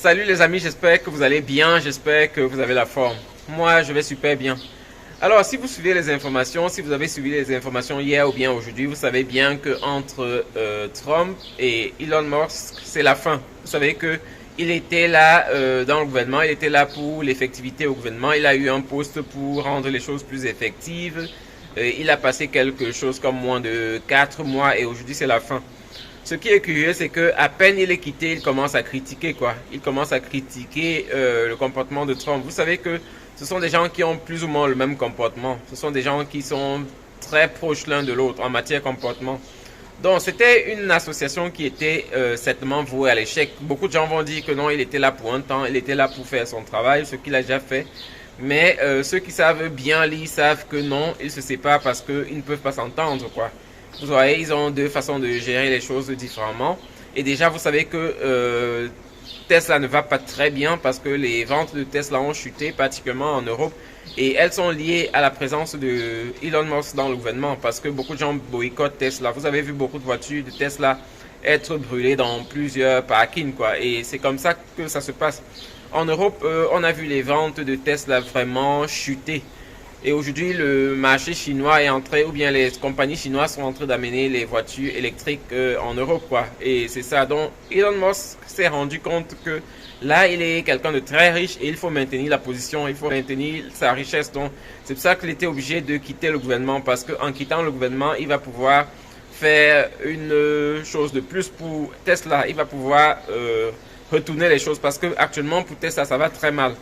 Salut les amis, j'espère que vous allez bien, j'espère que vous avez la forme. Moi, je vais super bien. Alors, si vous suivez les informations, si vous avez suivi les informations hier ou bien aujourd'hui, vous savez bien que entre Trump et Elon Musk, c'est la fin. Vous savez que il était là dans le gouvernement, il était là pour l'effectivité au gouvernement, il a eu un poste pour rendre les choses plus effectives. Il a passé quelque chose comme moins de 4 mois et aujourd'hui c'est la fin. Ce qui est curieux, c'est que à peine il est quitté, il commence à critiquer quoi. Il commence à critiquer le comportement de Trump. Vous savez que ce sont des gens qui ont plus ou moins le même comportement. Ce sont des gens qui sont très proches l'un de l'autre en matière de comportement. Donc c'était une association qui était certainement vouée à l'échec. Beaucoup de gens vont dire que non, il était là pour un temps, il était là pour faire son travail, ce qu'il a déjà fait. Mais ceux qui savent bien lire savent que non, ils se séparent parce qu'ils ne peuvent pas s'entendre quoi. Vous voyez, ils ont deux façons de gérer les choses différemment. Et déjà, vous savez que Tesla ne va pas très bien parce que les ventes de Tesla ont chuté, particulièrement en Europe. Et elles sont liées à la présence de Elon Musk dans le gouvernement parce que beaucoup de gens boycottent Tesla. Vous avez vu beaucoup de voitures de Tesla être brûlées dans plusieurs parkings, quoi. Et c'est comme ça que ça se passe. En Europe, on a vu les ventes de Tesla vraiment chuter. Et aujourd'hui, le marché chinois est entré, ou bien les compagnies chinoises sont en train d'amener les voitures électriques en Europe, quoi. Et c'est ça. Donc, Elon Musk s'est rendu compte que là, il est quelqu'un de très riche et il faut maintenir la position, il faut maintenir sa richesse. Donc, c'est pour ça qu'il était obligé de quitter le gouvernement parce qu'en quittant le gouvernement, il va pouvoir faire une chose de plus pour Tesla. Il va pouvoir retourner les choses parce que actuellement, pour Tesla, ça va très mal.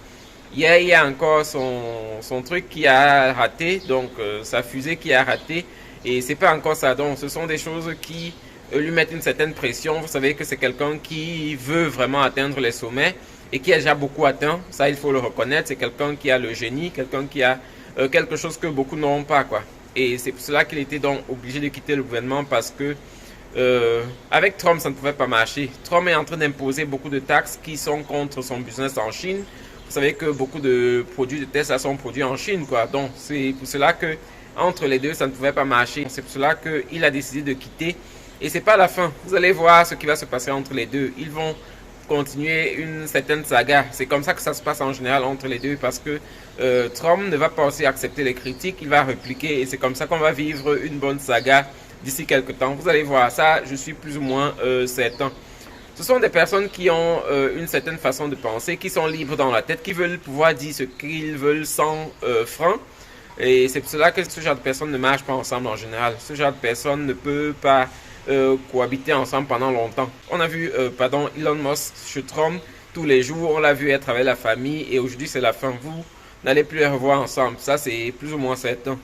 Hier, il y a encore son truc qui a raté, donc sa fusée qui a raté, et c'est pas encore ça. Donc, ce sont des choses qui lui mettent une certaine pression. Vous savez que c'est quelqu'un qui veut vraiment atteindre les sommets et qui a déjà beaucoup atteint. Ça, il faut le reconnaître. C'est quelqu'un qui a le génie, quelqu'un qui a quelque chose que beaucoup n'ont pas, quoi. Et c'est pour cela qu'il était donc obligé de quitter le gouvernement parce que avec Trump, ça ne pouvait pas marcher. Trump est en train d'imposer beaucoup de taxes qui sont contre son business en Chine. Vous savez que beaucoup de produits de Tesla sont produits en Chine, quoi. Donc, c'est pour cela que entre les deux, ça ne pouvait pas marcher. C'est pour cela qu'il a décidé de quitter. Et c'est pas la fin. Vous allez voir ce qui va se passer entre les deux. Ils vont continuer une certaine saga. C'est comme ça que ça se passe en général entre les deux parce que Trump ne va pas aussi accepter les critiques. Il va répliquer et c'est comme ça qu'on va vivre une bonne saga d'ici quelques temps. Vous allez voir ça, je suis plus ou moins certain. Ce sont des personnes qui ont une certaine façon de penser, qui sont libres dans la tête, qui veulent pouvoir dire ce qu'ils veulent sans frein. Et c'est pour cela que ce genre de personnes ne marchent pas ensemble en général. Ce genre de personnes ne peut pas cohabiter ensemble pendant longtemps. On a vu, Elon Musk chez Trump tous les jours, on l'a vu être avec la famille et aujourd'hui c'est la fin. Vous n'allez plus les revoir ensemble. Ça c'est plus ou moins certain.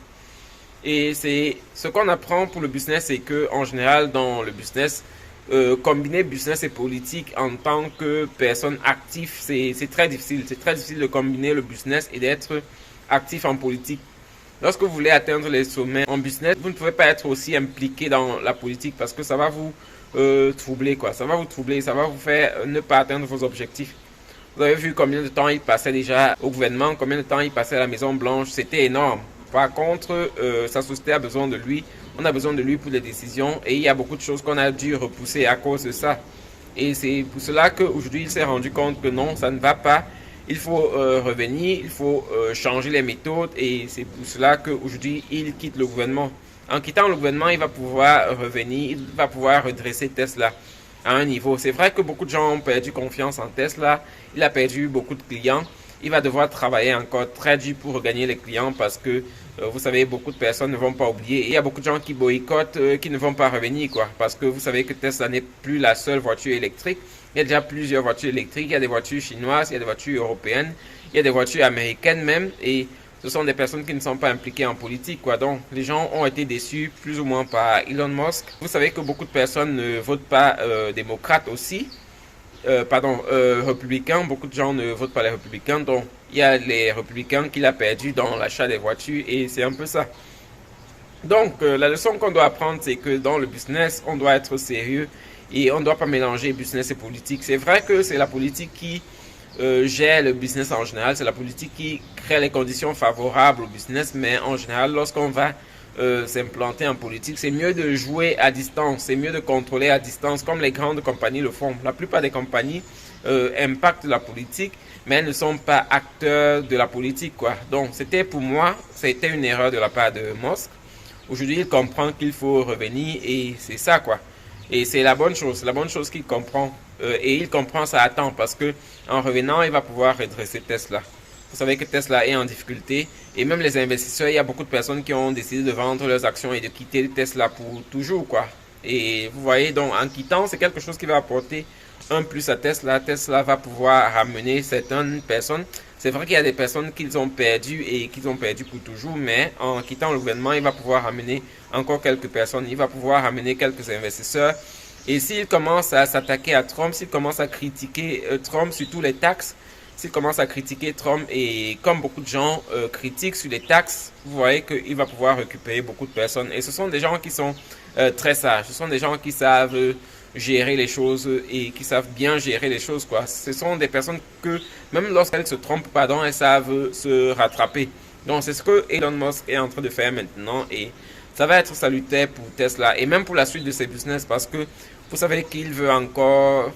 Et c'est ce qu'on apprend pour le business, c'est que en général dans le business, combiner business et politique en tant que personne active, c'est très difficile. C'est très difficile de combiner le business et d'être actif en politique. Lorsque vous voulez atteindre les sommets en business, vous ne pouvez pas être aussi impliqué dans la politique parce que ça va vous troubler, quoi. Ça va vous troubler, ça va vous faire ne pas atteindre vos objectifs. Vous avez vu combien de temps il passait déjà au gouvernement, combien de temps il passait à la Maison Blanche, c'était énorme. Par contre, sa société a besoin de lui. On a besoin de lui pour les décisions et il y a beaucoup de choses qu'on a dû repousser à cause de ça. Et c'est pour cela qu'aujourd'hui, il s'est rendu compte que non, ça ne va pas. Il faut revenir, il faut changer les méthodes et c'est pour cela qu'aujourd'hui, il quitte le gouvernement. En quittant le gouvernement, il va pouvoir revenir, il va pouvoir redresser Tesla à un niveau. C'est vrai que beaucoup de gens ont perdu confiance en Tesla. Il a perdu beaucoup de clients. Il va devoir travailler encore très dur pour regagner les clients parce que vous savez, beaucoup de personnes ne vont pas oublier. Et il y a beaucoup de gens qui boycottent, qui ne vont pas revenir, quoi. Parce que vous savez que Tesla n'est plus la seule voiture électrique. Il y a déjà plusieurs voitures électriques. Il y a des voitures chinoises, il y a des voitures européennes, il y a des voitures américaines même. Et ce sont des personnes qui ne sont pas impliquées en politique, quoi. Donc, les gens ont été déçus plus ou moins par Elon Musk. Vous savez que beaucoup de personnes ne votent pas démocrates aussi. Républicains, beaucoup de gens ne votent pas les républicains, donc il y a les républicains qu'il a perdu dans l'achat des voitures et c'est un peu ça. Donc la leçon qu'on doit apprendre, c'est que dans le business, on doit être sérieux et on ne doit pas mélanger business et politique. C'est vrai que c'est la politique qui gère le business en général, c'est la politique qui crée les conditions favorables au business, mais en général, lorsqu'on va s'implanter en politique, c'est mieux de jouer à distance, c'est mieux de contrôler à distance, comme les grandes compagnies le font. La plupart des compagnies impactent la politique, mais elles ne sont pas acteurs de la politique, quoi. Donc, c'était pour moi, c'était une erreur de la part de Musk. Aujourd'hui, il comprend qu'il faut revenir et c'est ça, quoi. Et c'est la bonne chose qu'il comprend. Et il comprend ça à temps parce que en revenant, il va pouvoir redresser Tesla. Vous savez que Tesla est en difficulté et même les investisseurs, il y a beaucoup de personnes qui ont décidé de vendre leurs actions et de quitter Tesla pour toujours, quoi. Et vous voyez, donc en quittant, c'est quelque chose qui va apporter un plus à Tesla. Tesla va pouvoir ramener certaines personnes. C'est vrai qu'il y a des personnes qu'ils ont perdues et qu'ils ont perdu pour toujours, mais en quittant le gouvernement, il va pouvoir ramener encore quelques personnes. Il va pouvoir ramener quelques investisseurs. Et s'il commence à s'attaquer à Trump, s'il commence à critiquer Trump sur tous les taxes, s'il commence à critiquer Trump et comme beaucoup de gens critiquent sur les taxes, vous voyez qu'il va pouvoir récupérer beaucoup de personnes. Et ce sont des gens qui sont très sages. Ce sont des gens qui savent gérer les choses et qui savent bien gérer les choses, quoi. Ce sont des personnes que, même lorsqu'elles se trompent, pardon, elles savent se rattraper. Donc, c'est ce que Elon Musk est en train de faire maintenant et ça va être salutaire pour Tesla et même pour la suite de ses business parce que vous savez qu'il veut encore,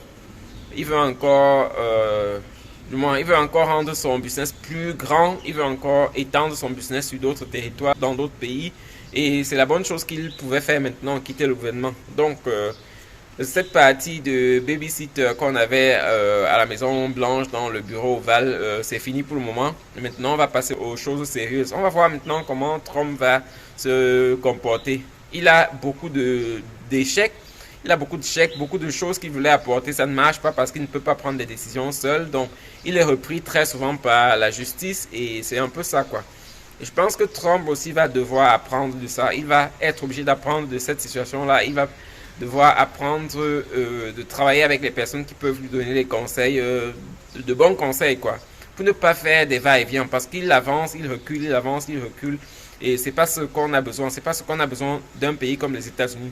il veut encore, il veut encore rendre son business plus grand, il veut encore étendre son business sur d'autres territoires, dans d'autres pays. Et c'est la bonne chose qu'il pouvait faire maintenant, quitter le gouvernement. Donc, cette partie de babysitter qu'on avait à la Maison Blanche dans le bureau ovale, c'est fini pour le moment. Maintenant, on va passer aux choses sérieuses. On va voir maintenant comment Trump va se comporter. Il a beaucoup d'échecs. Il a beaucoup d'échecs, beaucoup de choses qu'il voulait apporter. Ça ne marche pas parce qu'il ne peut pas prendre des décisions seul. Donc, il est repris très souvent par la justice et c'est un peu ça, quoi. Et je pense que Trump aussi va devoir apprendre de ça. Il va être obligé d'apprendre de cette situation-là. Il va devoir apprendre de travailler avec les personnes qui peuvent lui donner des conseils, de bons conseils, quoi. Pour ne pas faire des va-et-vient parce qu'il avance, il recule, il avance, il recule. Et c'est pas ce qu'on a besoin. C'est pas ce qu'on a besoin d'un pays comme les États-Unis.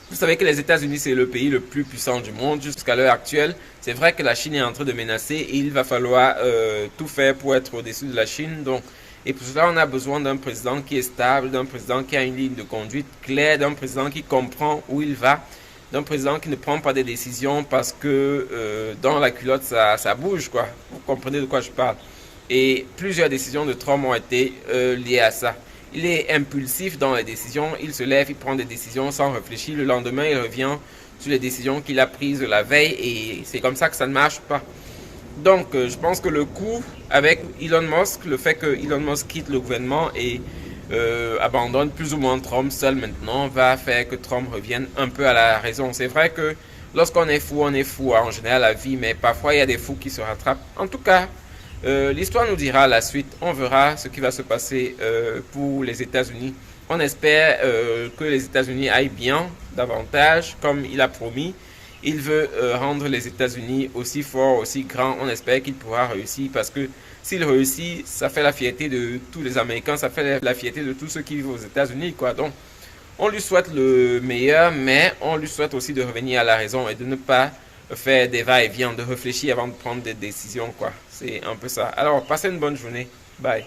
Vous savez que les États-Unis, c'est le pays le plus puissant du monde jusqu'à l'heure actuelle. C'est vrai que la Chine est en train de menacer et il va falloir tout faire pour être au-dessus de la Chine. Donc, et pour cela, on a besoin d'un président qui est stable, d'un président qui a une ligne de conduite claire, d'un président qui comprend où il va, d'un président qui ne prend pas des décisions parce que dans la culotte, ça bouge, quoi. Vous comprenez de quoi je parle. Et plusieurs décisions de Trump ont été liées à ça. Il est impulsif dans les décisions, il se lève, il prend des décisions sans réfléchir. Le lendemain, il revient sur les décisions qu'il a prises la veille et c'est comme ça que ça ne marche pas. Donc, je pense que le coup avec Elon Musk, le fait que Elon Musk quitte le gouvernement et abandonne plus ou moins Trump seul maintenant, va faire que Trump revienne un peu à la raison. C'est vrai que lorsqu'on est fou, on est fou en général à la vie, mais parfois il y a des fous qui se rattrapent. En tout cas, l'histoire nous dira la suite. On verra ce qui va se passer pour les États-Unis. On espère que les États-Unis aillent bien davantage, comme il a promis. Il veut rendre les États-Unis aussi forts, aussi grands. On espère qu'il pourra réussir parce que s'il réussit, ça fait la fierté de tous les Américains, ça fait la fierté de tous ceux qui vivent aux États-Unis, quoi. Donc, on lui souhaite le meilleur, mais on lui souhaite aussi de revenir à la raison et de ne pas faire des va-et-vient, de réfléchir avant de prendre des décisions, quoi. C'est un peu ça. Alors, passez une bonne journée. Bye.